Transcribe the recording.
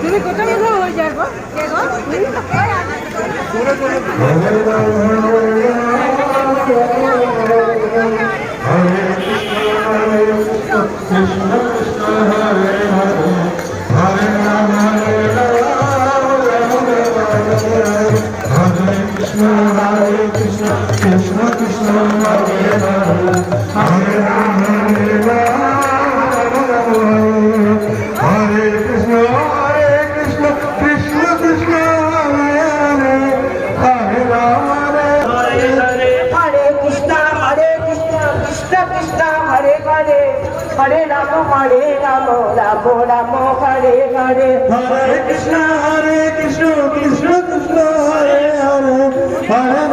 তুমি কোথায় হয়ে যাবো Hare Rama, Rama Rama, Hare Hare. Hare Krishna, Krishna Krishna, Hare Hare. Hare